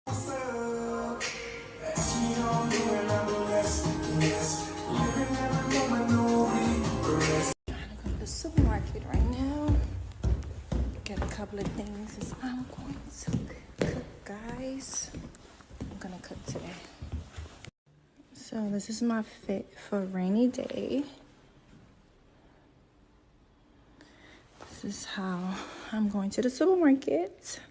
The supermarket right now. Get a couple of things as I'm going to cook, guys. I'm gonna cook today. So this is my fit for a rainy day. This is how I'm going to the supermarket.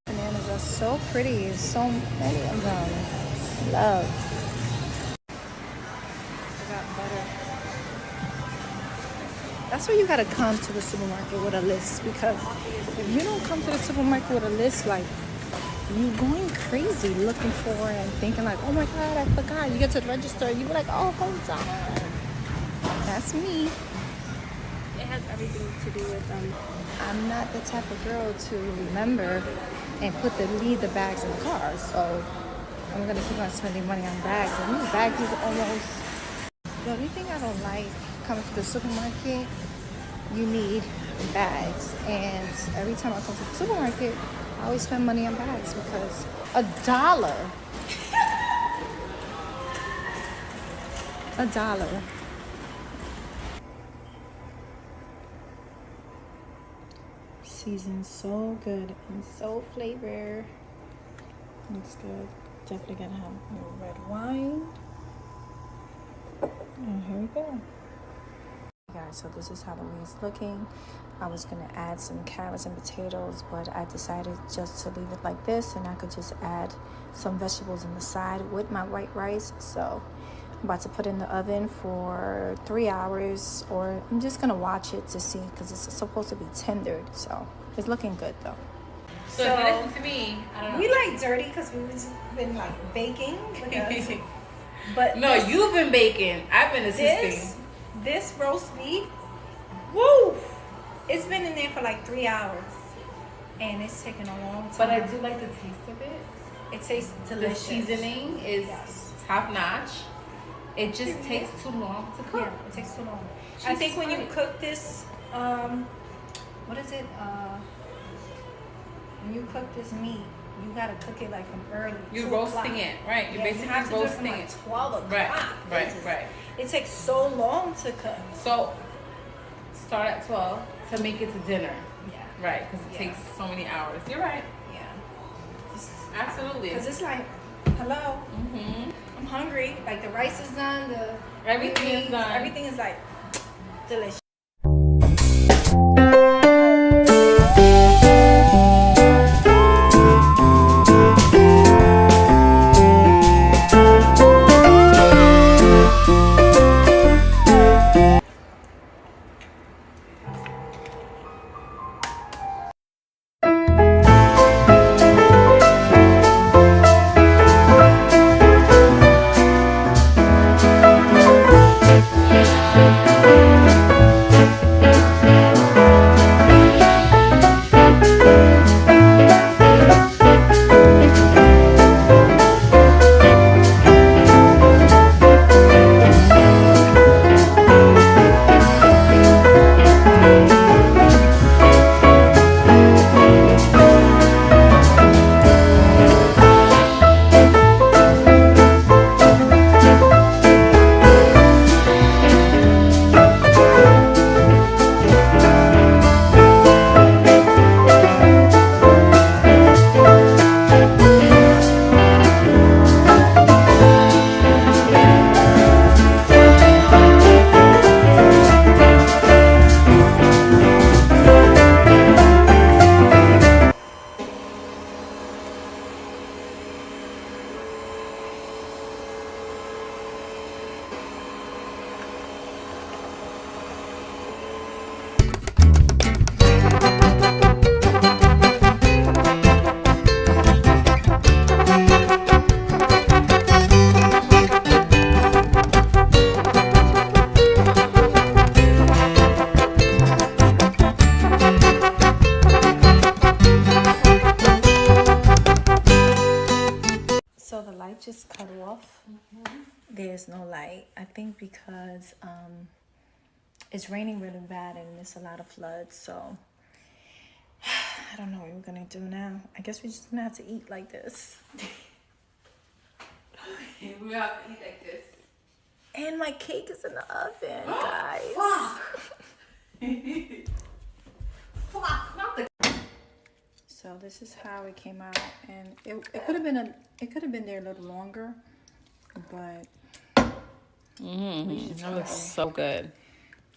Bananas are so pretty. So many of them. Love. I got butter. That's why you gotta come to the supermarket with a list, because if you don't come to the supermarket with a list, like, you're going crazy looking for it and thinking like, oh my God, I forgot. You get to the register, you be like, oh, hold on. That's me. It has everything to do with I'm not the type of girl to remember and leave the bags in the car. So I'm gonna keep on spending money on bags. And these bags is almost, the only thing I don't like coming to the supermarket, you need bags. And every time I come to the supermarket, I always spend money on bags because $1. $1. Seasoned so good and so flavor. Looks good. Definitely gonna have a red wine. And here we go. Guys, so this is how the wing's looking. I was gonna add some carrots and potatoes, but I decided just to leave it like this, and I could just add some vegetables on the side with my white rice. So I'm about to put it in the oven for 3 hours, or I'm just gonna watch it to see, because it's supposed to be tendered. So it's looking good though. So if you listen to me, I don't know. We like dirty because we've been like baking. But no, you've been baking. I've been assisting. This roast beef, woo! It's been in there for like 3 hours, and it's taken a long time. But I do like the taste of it. It tastes delicious. The seasoning is top notch. It just takes too long to cook. Yeah, it takes too long. I think when you cook this, what is it? When you cook this meat, you gotta cook it like from early. You're roasting it, right? You're basically roasting it. 12 o'clock. Right. It takes so long to cook. So start at 12 to make it to dinner. Yeah. Right, because it takes so many hours. You're right. Yeah. Absolutely. Because it's like, hello, I'm hungry. Like the rice is done, Everything is done. Everything is like delicious. think because it's raining really bad and there's a lot of floods, so I don't know what we're gonna do now. I guess we're just gonna have to eat like this. We have to eat like this. And my cake is in the oven, guys. Not the. So this is how it came out, and it could have been there a little longer, but That looks so good.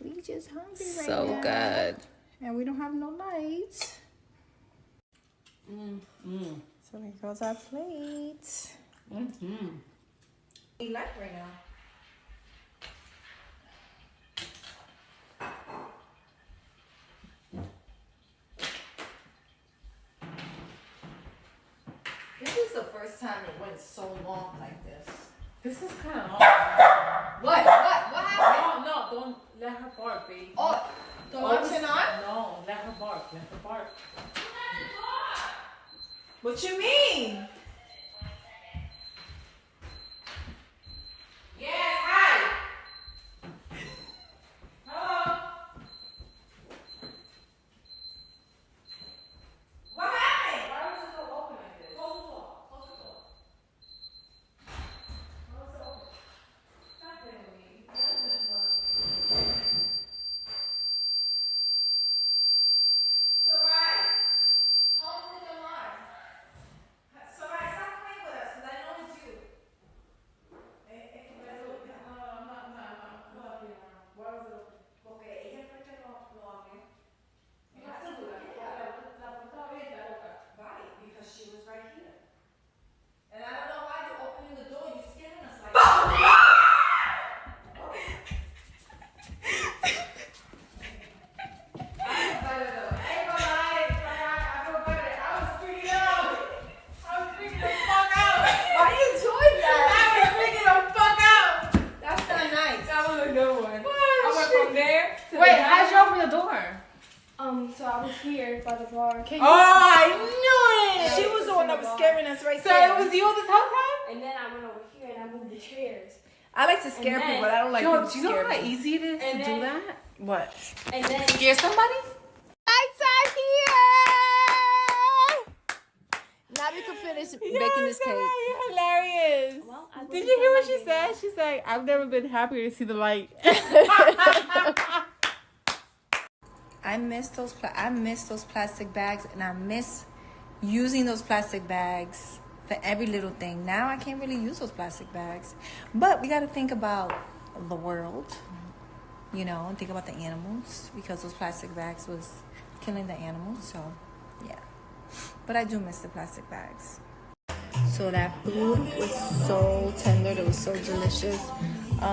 we just hungry right So now. good. And we don't have no lights. So here goes our plate. We like right now. This is the first time it went so long like this. This is kind of long. What happened? No, don't let her bark, baby. Oh, the lights are on? No, let her bark. Let her bark. What you mean? Yes, hi. Hello. What happened? Why was the door open like this? Close the door. Close the door. Why was it open? Stop playing with me. Soraya, how old is your alarm? Soraya, stop playing with us, 'cause I know it's you. Porque ella fue que lo abrió. Right, because she was right here. And I don't know why you're opening the door. You're scaring us like that. Why are you doing that? That's not nice. That was a good one. I went from there to Wait, the how'd you open the door? So I was here by the bar. I knew it. She was the one that was scaring us right So there. it was you this whole time? And then I went over here and I moved the chairs. I like to scare And then- people, but I don't like Yo, people do to you know scare how me. easy it is And to then- do that? What? And then Scare somebody? Lights are here! Now we can finish baking this cake. You're hilarious. well, I Did you hear what she said? She's like, I've never been happier to see the light. I miss those plastic bags, and I miss using those plastic bags for every little thing. Now I can't really use those plastic bags, but we got to think about the world, and think about the animals, because those plastic bags was killing the animals. So yeah, but I do miss the plastic bags. So that food was so tender. It was so delicious.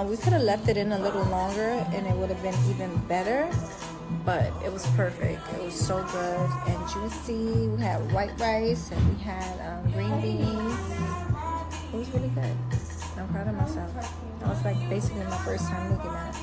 We could have left it in a little longer and it would have been even better, but it was perfect. It was so good and juicy. We had white rice and we had green beans. It was really good. I'm proud of myself. That was like basically my first time making that.